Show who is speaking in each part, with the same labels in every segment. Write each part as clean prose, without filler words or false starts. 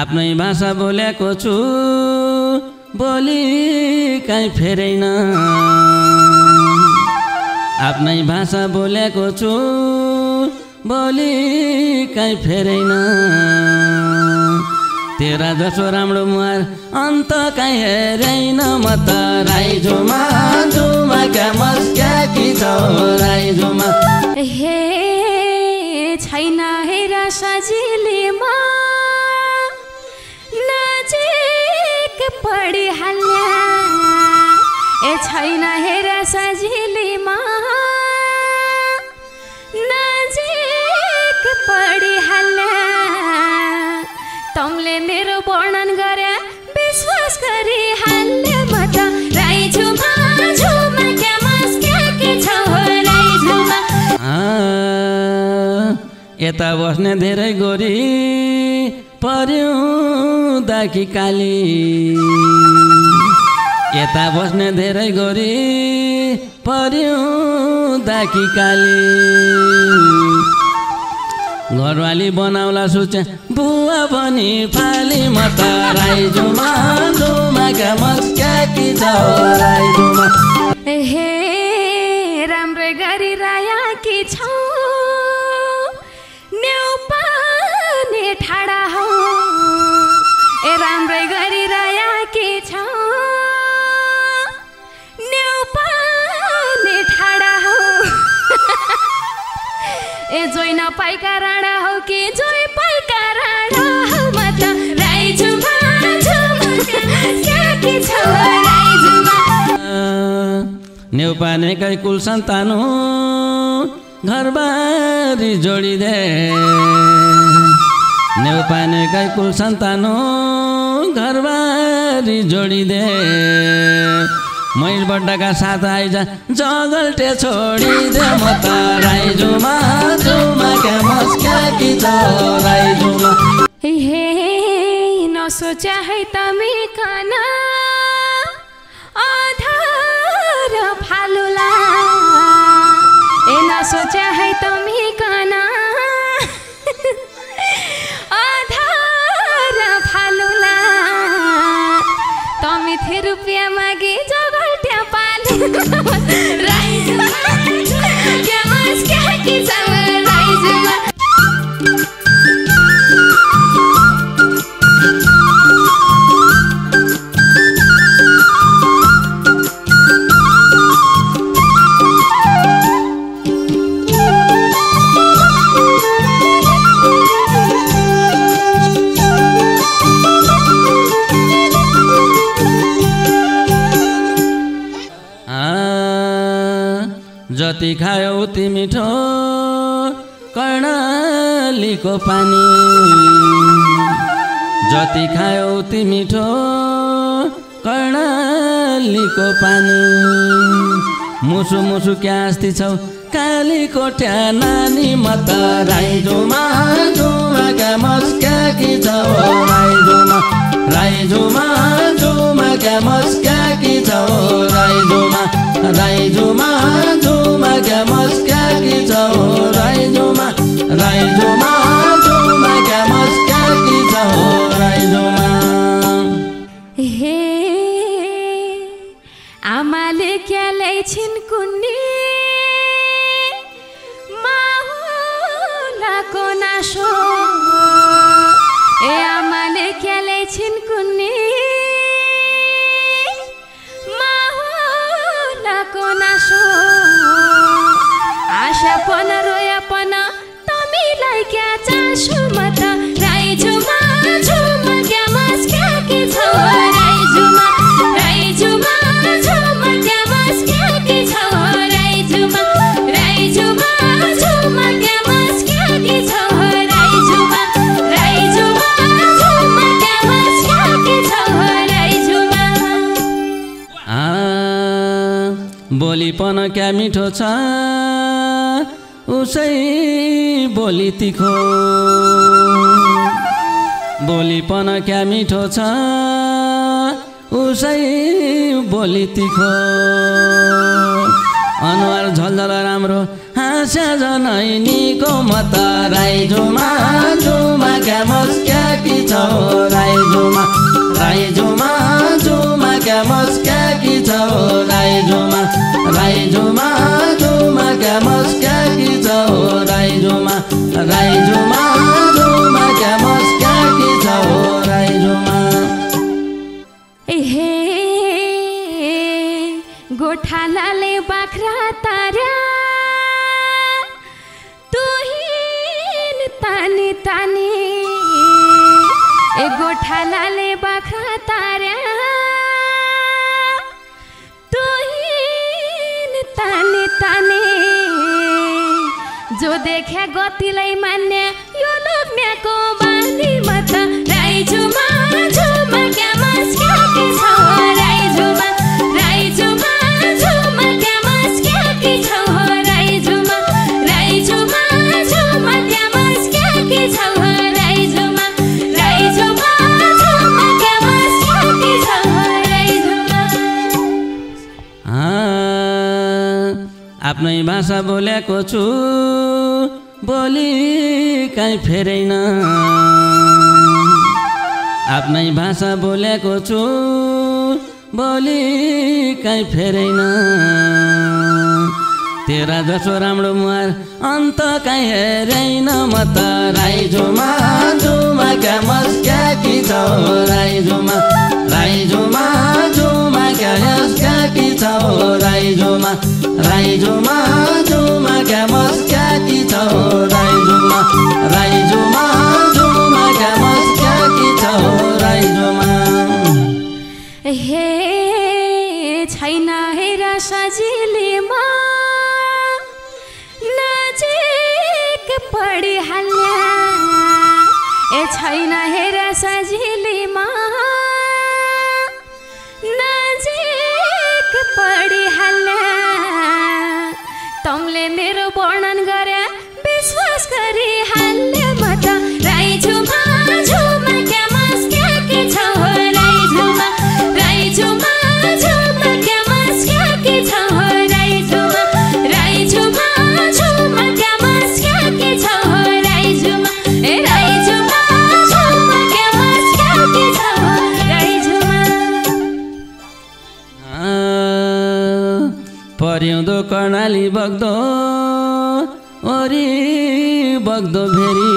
Speaker 1: आफ्नै भाषा बोलेको छु बोली कहीँ फेरेन आफ्नै भाषा बोलेको छु बोली कहीँ फेरेन तेरा जसो राम्रो मुहार अन्त कहीँ हेरेन म त राई झुमा झुमा क्या मस्क्या कि छौ राई झुमा
Speaker 2: हे छैन हेर सजिलेमा नजिक पढिहाल्या ए छैन हेर सजिलेमा नजिक पढिहाल्या तमले मेरो वर्णन गरे विश्वास गरिहाल्यो म त राई झुमा झुमा क्या मस्क्या के छौ राई झुमा
Speaker 1: यता बस्ने धेरै गोरी पर्यो दाकी काली यता बस्ने धेरै गोरी पर्यो दाकी काली घरवाली बनाउला सोचे बुवा भनी फाली म त राई झुमा झुमा क्या मस्क्या कि छौ राई झुमा
Speaker 2: हे राम्रै गरी राया कि छौ न्यौपाने ठाडा हौ ए राम्रै गरी राया कि छौ न्यौपाने ठाडा हौ ए जोइ नपाइका राणा हौ कि जोइ पाइका राणा हौ म त राई झुमा झुमा क्या कि छौ राई झुमा
Speaker 1: न्यौपानेकै कुल सन्तान हो घरबारी जोडिदे न्यौपानेकै कुल सन्तान हो घरबारी जोडिदे मैलबड्डाका साथ आइजा जगल्टे छोडिदे म त राई झुमा झुमा क्या मस्क्या कि छौ राई झुमा
Speaker 2: हे नसोच्या है तमी कना आधार फालुला ए नसोच्या है तमी कना आधार फालुला तमी थे रुपियाँ मागे जगल्ट्या पाले राई झुमा क्या मस्क्या कि छौ राई झुमा
Speaker 1: जति खायो उति मिठो कर्णालीको पानी जति खायो उति मिठो कर्णालीको पानी मुसु मुसु क्या आस्ति छौ काली कोठ्या नानी म त राई झुमा झुमा क्या मस्क्या कि छौ राई झुमा राई झुमा झुमा क्या मस्क्या कि छौ राई झुमा राई झुमा झुमा क्या मस्क्या कि छौ राई झुमा राई झुमा झुमा क्या मस्क्या कि छौ राई झुमा
Speaker 2: हे आमाले क्या ल्याइछिन् कुन्नी माहुलाको नासो ए आमाले क्या ल्याइछिन् कुन्नी माहुलाको नासो आशापन रोयापन तमीलाई क्या चासो म त राई झुमा झुमा क्या मस्क्या कि छौ राई झुमा झुमा क्या मस्क्या कि छौ राई झुमा झुमा क्या मस्क्या कि छौ राई झुमा क्या मस्क्या कि छौ राई झुमा
Speaker 1: बोलीपन क्या मिठो छ उसै बोली तिखो बोलीपन क्या मिठो छ उसै बोली तिखो अनुहार झलझल राम्रो हाँस्या झनै निको म त राई झुमा झुमा क्या मस्क्या कि छौ राई झुमा झुमा क्या मस्क्या कि छौ राई झुमा क्या मस्क्या कि छौ राई झुमा क्या मस्क्या कि छौ राई झुमा
Speaker 2: हे गोठालाले बाख्रा तार्या तुहिन तानी तानी ए गोठालाले बाख्रा तार्या तुहिन तानी तानी जो देख्या गतिलाई मान्ने यो लोग्नेको बानी मत राई झुमा क्या मस्क्या कि छौ राई झुमा क्या मस्क्या कि छौ राई झुमा क्या मस्क्या कि छौ राई झुमा क्या मस्क्या कि छौ राई झुमा
Speaker 1: आफ्नै भाषा बोलेको छु बोली काहीँ फेरेन आफ्नै भाषा बोलेको छु बोली काहीँ फेरेन तेरा जसो राम्रो मुहार अन्त काहीँ हेरेन म त राई झुमा क्या मस्क्या कि छौ राई झुमा क्या मस्क्या कि छौ राई झुमा क्या मस्क्या कि छौ राई झुमा क्या मस्क्या कि छौ राई झुमा
Speaker 2: हे छैन हेर सजिलेमा नजिक पढिहाल्या ए छैन हेर सजिलेमा नजिक पढिहाल्या तमले मेरो वर्णन गरे विश्वास गरिहाल्यो म त राई झुमा क्या मस्क्या कि छौ राई झुमा क्या मस्क्या कि छौ राई झुमा क्या मस्क्या कि छौ राई झुमा क्या मस्क्या कि छौ राई झुमा
Speaker 1: परिउँदो कर्णाली बग्दो ओरी बग्दो भेरी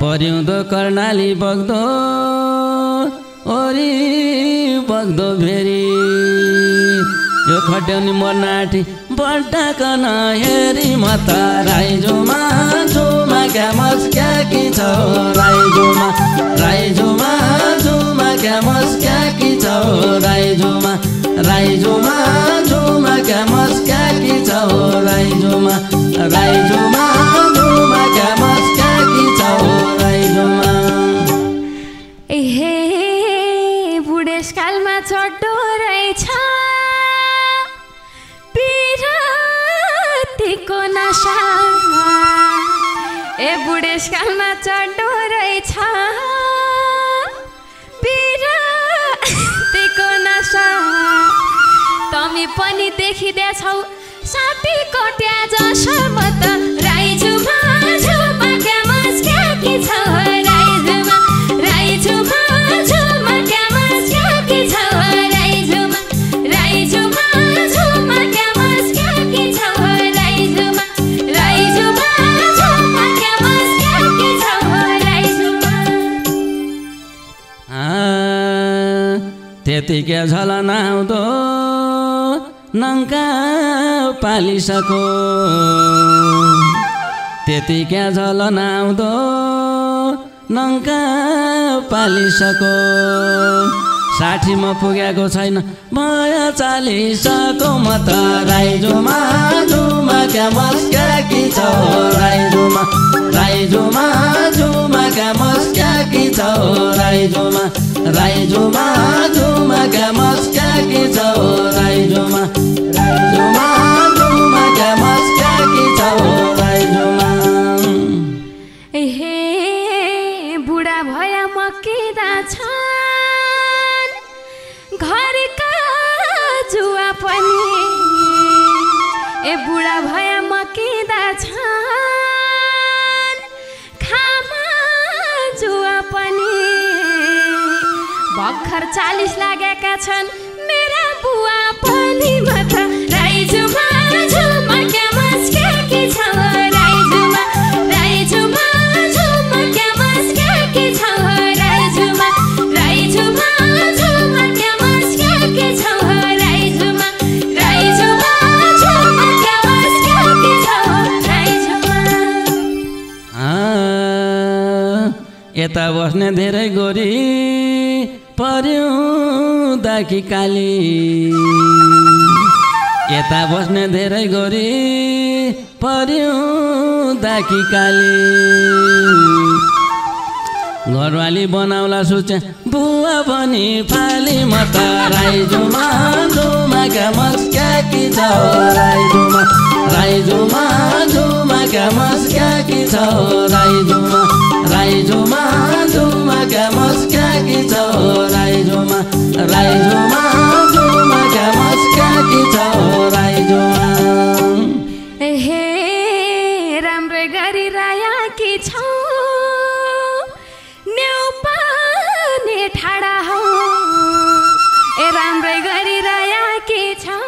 Speaker 1: परिउँदो कर्णाली बग्दो ओरी बग्दो भेरी यो खट्याउनी मर्न आँटी बड्डाकन हेरी म त राई झुमा क्या मस्क्या कि छौ राई झुमा क्या मस्क्या कि छौ राई झुमा क्या मस्क्या कि छौ राई झुमा क्या मस्क्या कि छौ राई झुमा
Speaker 2: हे बुढेसकालमा चढ्दो रहेछ पिरातीको नशा ए बुढेसकालमा चढ्दो रहेछ पिरातीको नशा तमी पनि देखिँदैछौ साथी कोट्या जसो म त राई झुमा क्या मस्क्या कि छौ राई झुमा क्या मस्क्या कि छौ राई झुमा क्या मस्क्या कि छौ राई झुमा क्या मस्क्या कि छौ राई झुमा
Speaker 1: त्यतिकै झलन आउँदो नङ्का पालिसको त्यतिकै झलन आउँदो नङ्का पालिसको 60 म पुगेको छैन भयो 40 को म त राई झुमा क्या मस्क्या कि छौ राई झुमा क्या मस्क्या कि छौ राई झुमा क्या मस्क्या कि छौ राई झुमा क्या मस्क्या कि छौ राई झुमा
Speaker 2: हे बुढा भया मकिँदा छन् घरका जुवा पनि ए बुढा भया मकिँदा छन् भर्खर 40 लागेका छन् मेरा बुवा पनि मत राइजुमा झुमा क्यामस के छ राइजुमा राइजुमा झुमा क्यामस के छ राइजुमा राइजुमा झुमा क्यामस के छ राइजुमा राइजुमा झुमा क्यामस के छ राइजुमा
Speaker 1: यता बस्ने धेरै गोरी पर्यो दाकी काली यता बस्ने धेरै गोरी पर्यो दाकी काली घरवाली बनाउला सोचे बुवा पनि फाली म त राइजुमा झुमा क्यामस कि छ राइजुमा राइजुमा झुमा क्यामस कि छ राइजुमा राइजुमा झुमा क्यामस कि छ राइजुमा राइजुमा झुमा क्यामस कि छ राइजुमा
Speaker 2: हे राम्रो गरी राया कि छौ न्यौपाने ठाडा हौ ए राम्रो गरी राया कि छौ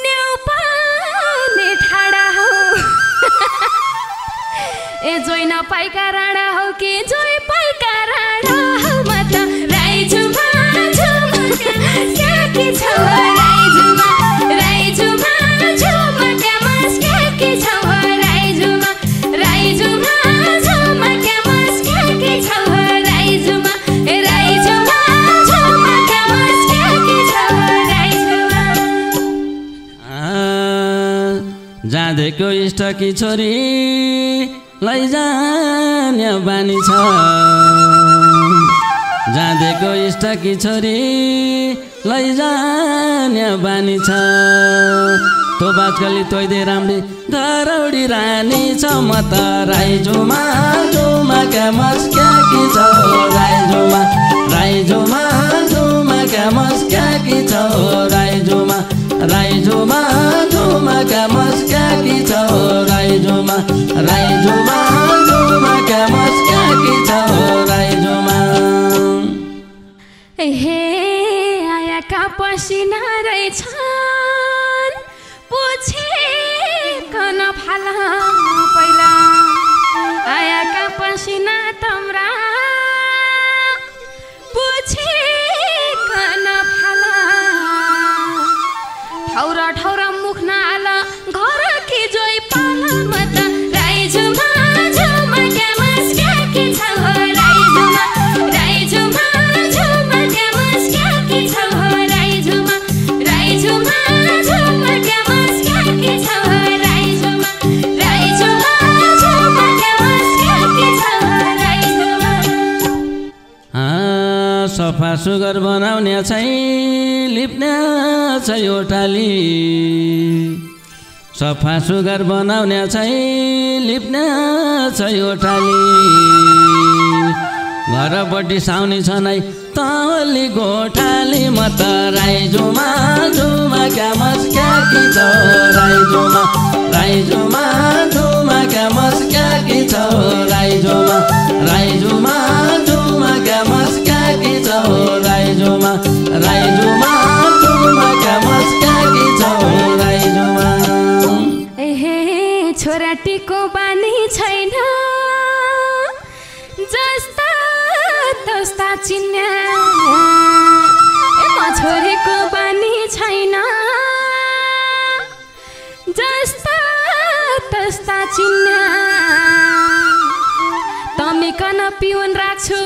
Speaker 2: न्यौपाने ठाडा हौ ए जोइ नपाइका राणा हौ कि जोइ पाइका राणा हौ म त राइजुमा झुमा कि छ राइजुमा राइजुमा झुमा क्यामस कि छ राइजुमा राइजुमा झुमा क्यामस कि छ राइजुमा राइजुमा झुमा क्यामस कि छ राइजुमा
Speaker 1: जाँदेको इष्टकी छोरी लैजाने बानी छ जाँदेको इष्टकी छोरी लैजाने बानी छ तो बाजकली तोइदे राम्री घरौडी रानी छ म त राइजुमा झुमा क्यामस कि छ राइजुमा राइजुमा झुमा क्यामस कि छ राइजुमा राइजुमा झुमा क्यामस कि छ राइजुमा राइजुमा झुमा क्यामस कि छ राइजुमा
Speaker 2: हे आयाका पसिना रहेछन् पुछेकन फाला पहिला आयाका पसिना तम्रा पुछेकन फाला ठौरा ठौरा मुख नाल घर कि जोइ पाला म त राइजुमा झुमा क्यामस कि छ राइजुमा राइजुमा झुमा क्यामस कि छ राइजुमा राइजुमा झुमा क्यामस कि छ राइजुमा राइजुमा झुमा क्यामस कि छ राइजुमा
Speaker 1: सफा सुगर बनाउने चाहिँ लिप्ने छ ओटाली सफा सुगर बनाउने चाहिँ लिप्ने छ ओटाली घरपट्टि साउनी छ नै तली गोठाली म त राइजुमा झुमा क्यामस कि छ राइजुमा राइजुमा झुमा क्यामस कि छ राइजुमा राइजुमा झुमा क्यामस कि छ राइजुमा राइजुमा झुमा क्यामस कि छ राइजुमा
Speaker 2: छोराटीको बानी छैन जस्ता तस्ता चिन्ने म छोरीको बानी छैन जस्ता तस्ता चिन्ने तमिकन पिउन राख्छु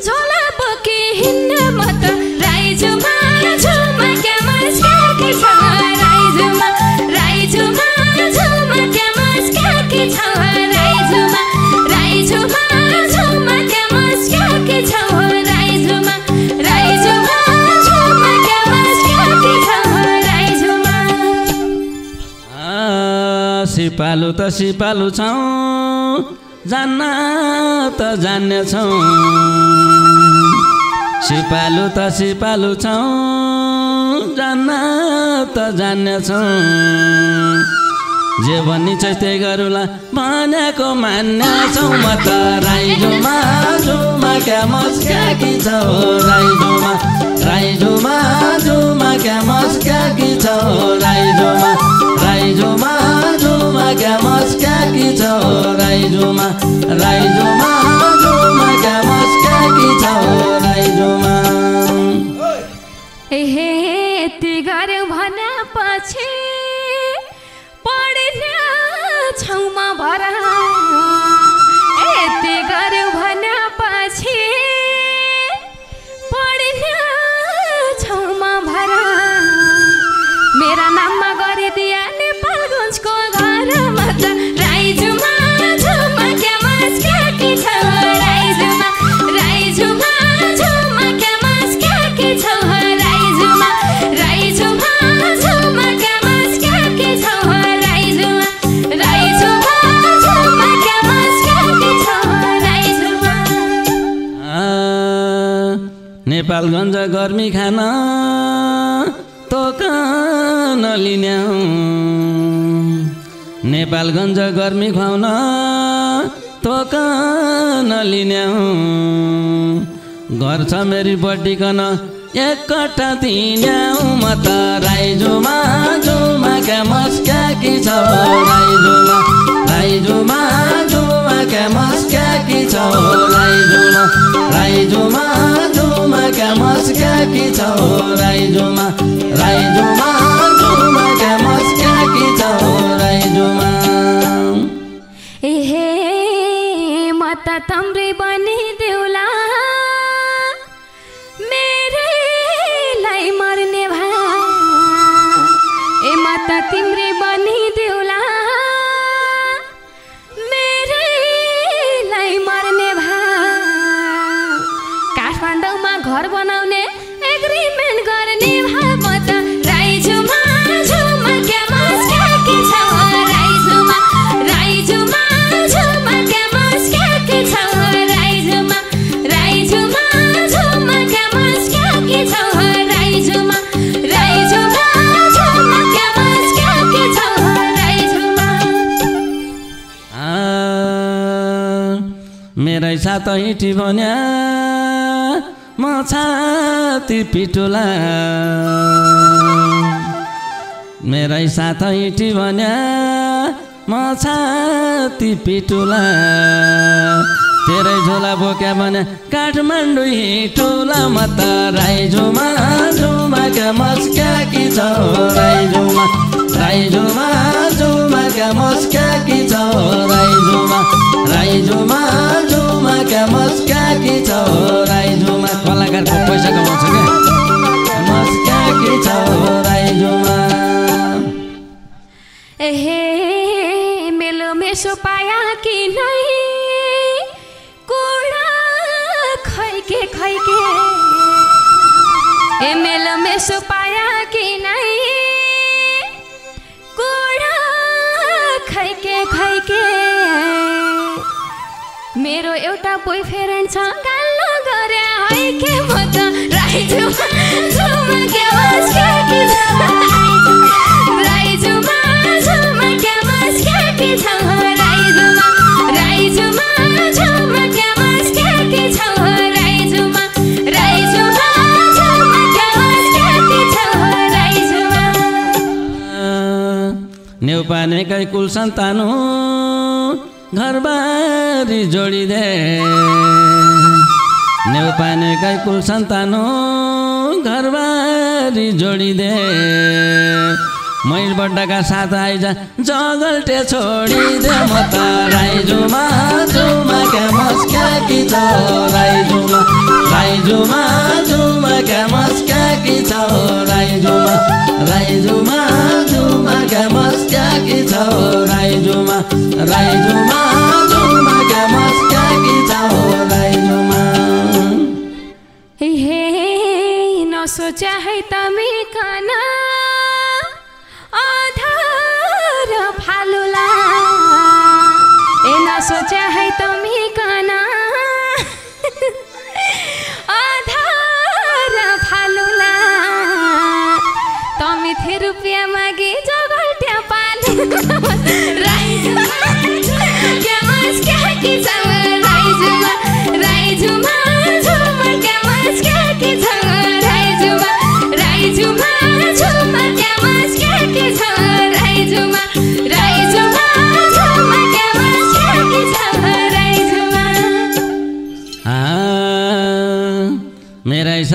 Speaker 2: झोला बोकी हिँड्ने म त राइजुमा झुमा क्यामस कि छ राइजुमा राइजुमा झुमा क्यामस कि छ राइजुमा राइजुमा झुमा क्यामस कि छ राइजुमा राइजुमा झुमा क्यामस कि छ राइजुमा
Speaker 1: सिपालु त सिपालु छौ जान्न त जान्ने छौ सिपालु त सिपालु छौ जान्न त जान्ने छौ जे भन्ने छ त्यही गरौँला भनेको मान्ने छौ म त राइजोमा झुमा क्या मस्का कि छ राइजोमा राइजोमा झुमा क्या मस्का कि छ राइजोमा राइजोमा झुमा क्या मस्का कि छ राइजोमा राइजोमा झुमा क्या मस्का कि छ राइजोमा
Speaker 2: हे यति गर्यो भनेपछि पढ्ने छौमा भरा यति गर्यो भनेपछि पढ्ने छौमा भरा मेरा नाममा गरिदिया नेपालगञ्जको घरमा त राइजोमा झुमा क्या मस्का कि छ राइजोमा राइजोमा झुमा क्या मस्का कि छ राइजोमा राइजोमा झुमा क्या मस्का कि छ राइजोमा राइजोमा झुमा क्या मस्का कि छ राइजोमा
Speaker 1: नेपालगञ्ज गर्मी खान दोकान लिने नेपालगञ्ज गर्मी खुवाउन दोकान लिने घर छ मेरी बटिकन एकट्ठा दिने म त राइजोमा झुमा क्या मस्का कि छ राइजोमा राइजोमा झुमा क्या मस्का कि छ राइजोमा राइजोमा झुमा क्या मस्का कि छ राइजोमा राइजोमा झुमा क्या मस्का कि छ राइजोमा
Speaker 2: ए म त तम्रे बनिदेऊला मेरैलाई मर्ने भए ए म त तिम्रे बनिदेऊला मेरैलाई मर्ने भए काठमाडौँमा घर बनाउने एग्रिमेन्ट गर्ने भए म त राइजोमा झुमा क्या मस्का कि छ राइजोमा राइजोमा झुमा क्या मस्का कि छ राइजोमा राइजोमा झुमा क्या मस्का कि छ राइजोमा राइजोमा झुमा क्या मस्का कि छ राइजोमा
Speaker 1: मेरै साथ हिँटी भन्या म छाती पिटुला मेरै साथ हिँटी भन्या म छाती पिटुला तेरै झोला बोक्या भने काठमाडौँ हिँटुला म त राइजोमा झुमा क्या मस्का कि छ राइजोमा राइजोमा झुमा क्या मस्का कि छ राइजोमा राइजोमा झुमा क्या मस्का कि छ राइजोमा कलाकारको पैसा कमाउँछ क्या मस्का कि छ राइजोमा
Speaker 2: एहे मेलो मेसो पाया कि नै कुडा खैके खैके ए मेलो मेसो पाया कि नै कुडा खैके खैके मेरो एउटा बोयफ्रेन्ड छ गाल्लो गरे है के म त राइजोमा झुमा क्या मस्का कि छ राइजोमा झुमा क्या मस्का कि छ राइजोमा राइजोमा झुमा क्या मस्का कि छ राइजोमा राइजोमा झुमा क्या मस्का कि छ राइजोमा
Speaker 1: नेउपानेकै कुल सन्तान घरबारी जोडिदे नेउपानेकै कुल सन्तान घरबारी जोडिदे मैल बड्डाका साथ आइजा जगल्टे छोडिदे म त राइजोमा झुमा क्या मस्का कि छ राइजोमा राइजोमा झुमा क्या मस्का कि छ राइजोमा राइजोमा झुमा क्या मस्का कि छ राइजोमा राइजोमा झुमा क्या मस्का कि छ राइजोमा
Speaker 2: हे नसोचा है तमी खाना आधार फालुला ए नसोचा है तमी खाना आधार फालुला तमी थे रुपियाँ मागे जगल्ट्या पालु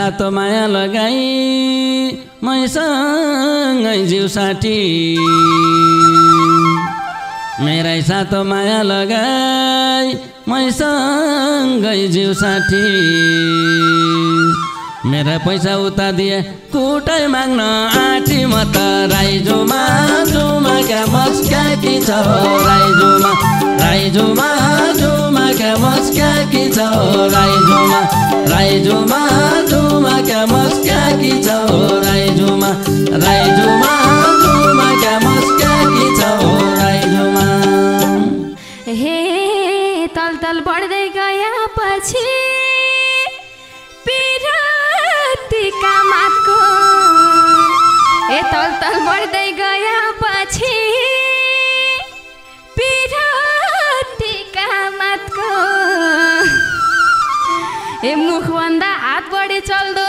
Speaker 1: सातो माया लगाई मैसँगै जिउ साटी मेरै सातो माया लगाई मैसँगै जिउ साटी मेरा पैसा उता दिए कुटै माग्न आँटी म त राइजोमा जुमा क्या मस्क्याकी छ राइजोमा राइजोमा जुमा क्या मस्क्याकी छ राइजोमा राइजोमा जुमा क्या मस्क्याकी छ राइजोमा राइजोमा जुमा क्या मस्क्याकी छ राइजोमा
Speaker 2: हे तल तल बढ्दै गया पछि पिरतीका मातको ए तल तल बढ्दै गया पछि पिरतीका मातको ए मुखभन्दा हात बढी चल्दो